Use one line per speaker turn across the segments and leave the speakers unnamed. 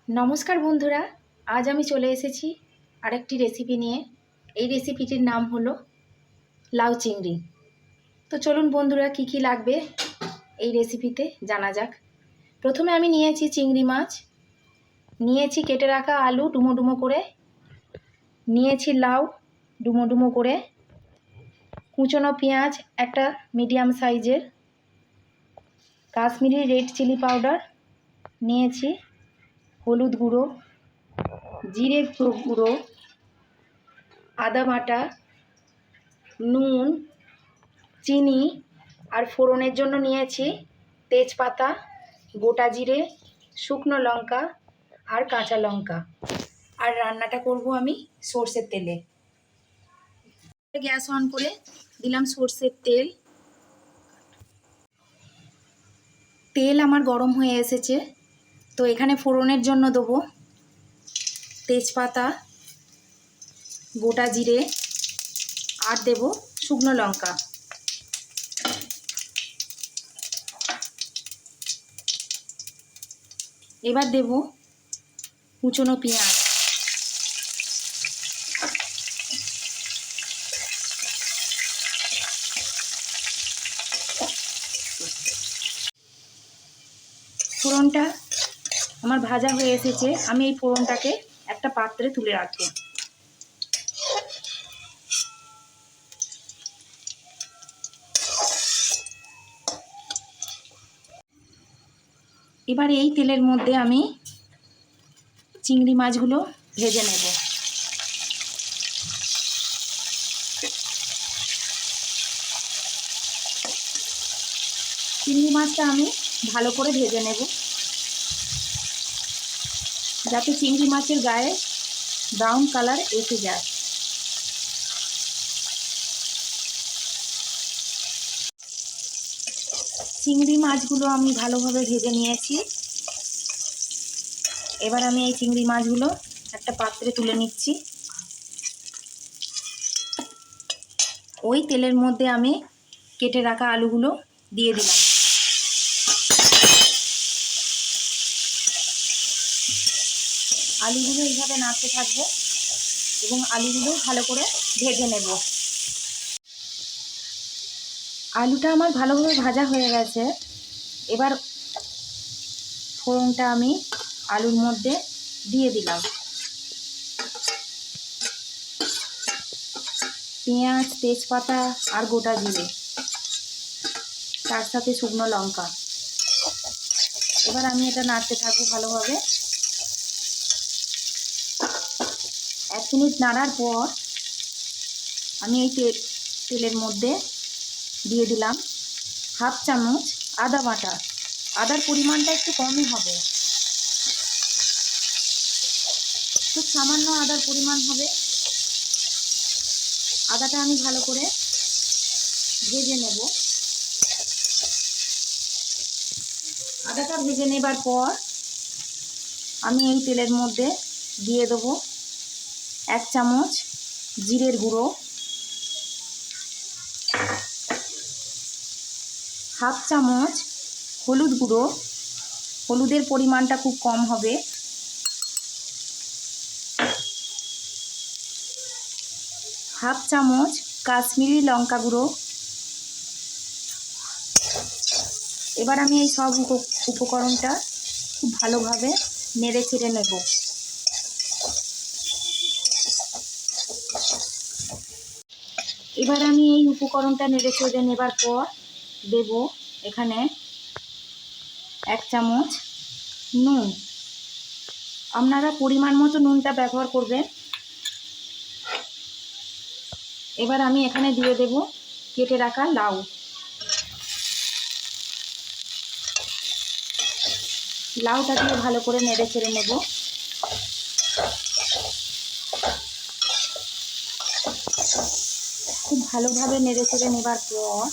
নমস্কার বন্ধুরা, আজ আমি চলে এসেছি আরেকটি রেসিপি নিয়ে। এই রেসিপিটির নাম হলো লাউ চিংড়ি। তো চলুন বন্ধুরা, কি কি লাগবে এই রেসিপিতে জানা যাক। প্রথমে আমি নিয়েছি চিংড়ি মাছ, নিয়েছি কেটে রাখা আলু ডুমো ডুমো করে, নিয়েছি লাউ ডুমো ডুমো করে, কুচনো পেঁয়াজ একটা মিডিয়াম সাইজের, কাশ্মীরি রেড চিলি পাউডার নিয়েছি, হলুদ গুঁড়ো, জিরে গুঁড়ো, আদা বাটা, নুন, চিনি, আর ফোড়নের জন্য নিয়েছি তেজপাতা, গোটা জিরে, শুকনো লঙ্কা আর কাঁচা লঙ্কা। আর রান্নাটা করব আমি সর্ষের তেলে। গ্যাস অন করে দিলাম সর্ষের তেল। তেল আমার গরম হয়ে এসেছে, তো এখানে ফোড়নের জন্য দেবো তেজপাতা, গোটা জিরে আর দেব শুকনো লঙ্কা। এবার দেব কুচনো পেঁয়াজ, ফোড়নটা আমার ভাজা হয়ে এসেছে। আমি এই ফোড়নটাকে একটা পাত্রে তুলে রাখবো। এবার এই তেলের মধ্যে আমি চিংড়ি মাছগুলো ভেজে নেব। চিংড়ি মাছটা আমি ভালো করে ভেজে নেব, যাতে চিংড়ি মাছের গায়ে ব্রাউন কালার এসে যায়। চিংড়ি মাছগুলো আমি ভালোভাবে ভেজে নিয়েছি। এবার আমি এই চিংড়ি মাছগুলো একটা পাত্রে তুলে নিচ্ছি। ওই তেলের মধ্যে আমি কেটে রাখা আলুগুলো দিয়ে দিলাম। আলুগুলো এইভাবে নাড়তে থাকবো এবং আলুগুলো ভালো করে ভেজে নেব। আলুটা আমার ভালোভাবে ভাজা হয়ে গেছে। এবার ফোড়নটা আমি আলুর মধ্যে দিয়ে দিলাম। পেঁয়াজ, তেজপাতা আর গোটা জিরে, তার সাথে শুকনো লঙ্কা। এবার আমি এটা নাড়তে থাকবো ভালোভাবে। 1 মিনিট নাড়ার পর আমি এই তেলের মধ্যে দিয়ে দিলাম হাফ চামচ আদা বাটা। আদার পরিমাণটা একটু কমই হবে, খুব সামান্য আদার পরিমাণ হবে। আদাটা আমি ভালো করে ভেজে নেব। আদাটা ভেজে নেবার পর আমি এই তেলের মধ্যে দিয়ে দেবো 1 চামচ জিরের গুঁড়ো, হাফ চামচ হলুদ গুঁড়ো, হলুদের পরিমাণটা খুব কম হবে, হাফ চামচ কাশ্মীরি লঙ্কা গুঁড়ো। এবার আমি এই সব উপকরণটা খুব ভালোভাবে নেড়ে চেড়ে নেব। এবার আমি এই উপকরণটা নেড়ে চেড়ে নেবার পর দেব এখানে 1 চামচ নুন। আপনারা পরিমাণ মতো নুনটা ব্যবহার করবেন। এবার আমি এখানে দিয়ে দেব কেটে রাখা লাউ। লাউটা দিয়ে ভালো করে নেড়ে চেড়ে নেব। খুব ভালোভাবে নেড়ে চেড়ে নেবার পর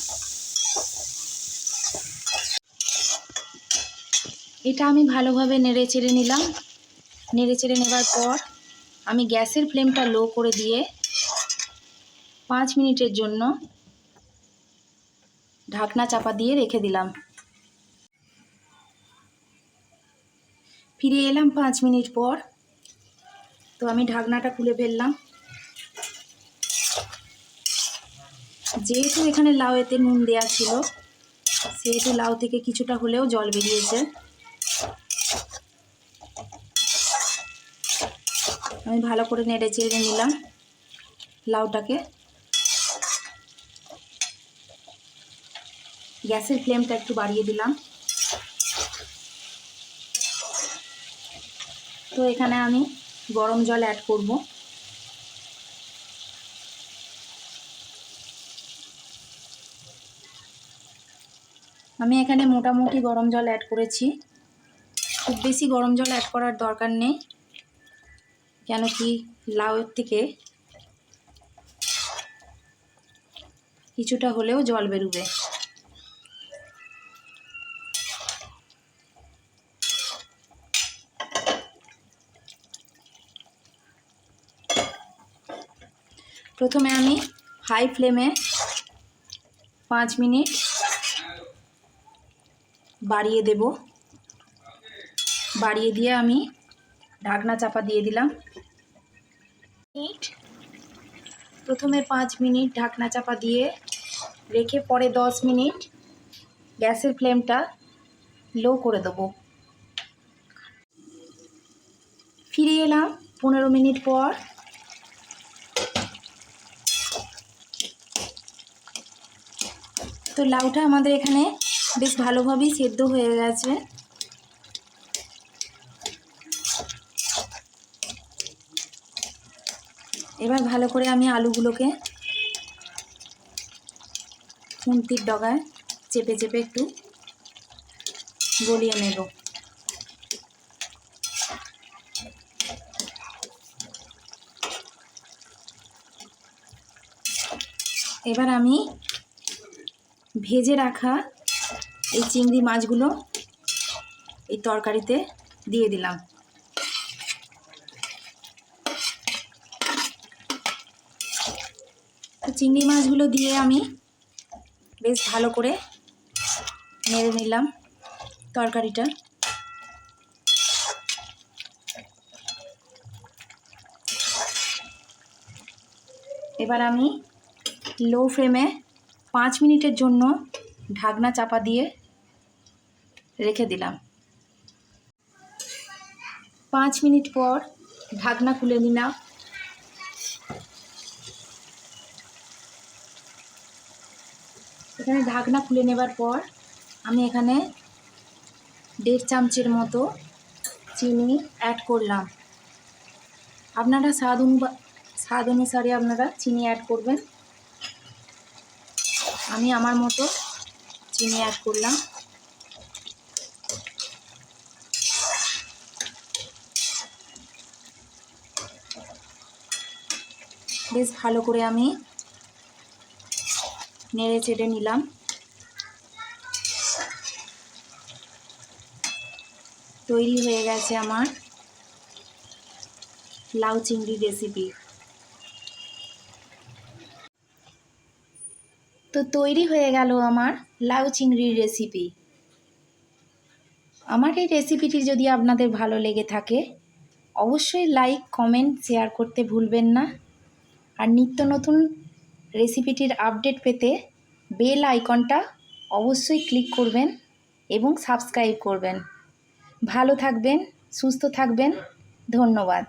এটা আমি ভালোভাবে নেড়ে চেড়ে নিলাম। নেড়ে চেড়ে নেবার পর আমি গ্যাসের ফ্লেমটা লো করে দিয়ে 5 মিনিটের জন্য ঢাকনা চাপা দিয়ে রেখে দিলাম। ফিরে এলাম 5 মিনিট পর। তো আমি ঢাকনাটা খুলে ফেললাম। যেহেতু এখানে লাউয়েতে নুন দেওয়া ছিল, সেহেতু লাউ থেকে কিছুটা হলেও জল বেরিয়েছে। আমি ভালো করে নেড়ে চেড়ে নিলাম লাউটাকে। গ্যাসের ফ্লেমটা একটু বাড়িয়ে দিলাম। তো এখানে আমি গরম জল অ্যাড করব। আমি এখানে মোটামুটি গরম জল অ্যাড করেছি। খুব বেশি গরম জল অ্যাড করার দরকার নেই, কেন কি লাউয়ের থেকে কিছুটা হলেও জল বেরোবে। প্রথমে আমি হাই ফ্লেমে 5 মিনিট বাড়িয়ে দেব। বাড়িয়ে দিয়ে আমি ঢাকনা চাপা দিয়ে দিলাম। প্রথমে 5 মিনিট ঢাকনা চাপা দিয়ে রেখে পরে 10 মিনিট গ্যাসের ফ্লেমটা লো করে দেবো। ফিরে এলাম 15 মিনিট পর। তো লাউটা আমাদের এখানে বেশ ভালোভাবেই সেদ্ধ হয়ে গেছে। এবার ভালো করে আমি আলুগুলোকে খুন্তির ডগায় চেপে চেপে একটু গলিয়ে নেব। এবার আমি ভেজে রাখা এই চিংড়ি মাছগুলো এই তরকারিতে দিয়ে দিলাম। তো চিংড়ি মাছগুলো দিয়ে আমি বেশ ভালো করে নেড়ে নিলাম তরকারিটা। এবার আমি লো ফ্লেমে 5 মিনিটের জন্য ঢাকনা চাপা দিয়ে রেখে দিলাম। 5 মিনিট পর ঢাকনা খুলে নিলাম। এখানে ঢাকনা খুলে নেবার পর আমি এখানে 1.5 চামচের মতো চিনি অ্যাড করলাম। আপনারা স্বাদ অনুসারে আপনারা চিনি অ্যাড করবেন। আমি আমার মতো চিনি অ্যাড করলাম। বেশ ভালো করে আমি নেড়ে চেড়ে নিলাম। তৈরি হয়ে গেছে আমার লাউ চিংড়ি রেসিপি। তো তৈরি হয়ে গেল আমার লাউ চিংড়ির রেসিপি। আমার এই রেসিপিটি যদি আপনাদের ভালো লেগে থাকে অবশ্যই লাইক, কমেন্ট, শেয়ার করতে ভুলবেন না। আর নিত্য নতুন রেসিপিটির আপডেট পেতে বেল আইকনটা অবশ্যই ক্লিক করবেন এবং সাবস্ক্রাইব করবেন। ভালো থাকবেন, সুস্থ থাকবেন। ধন্যবাদ।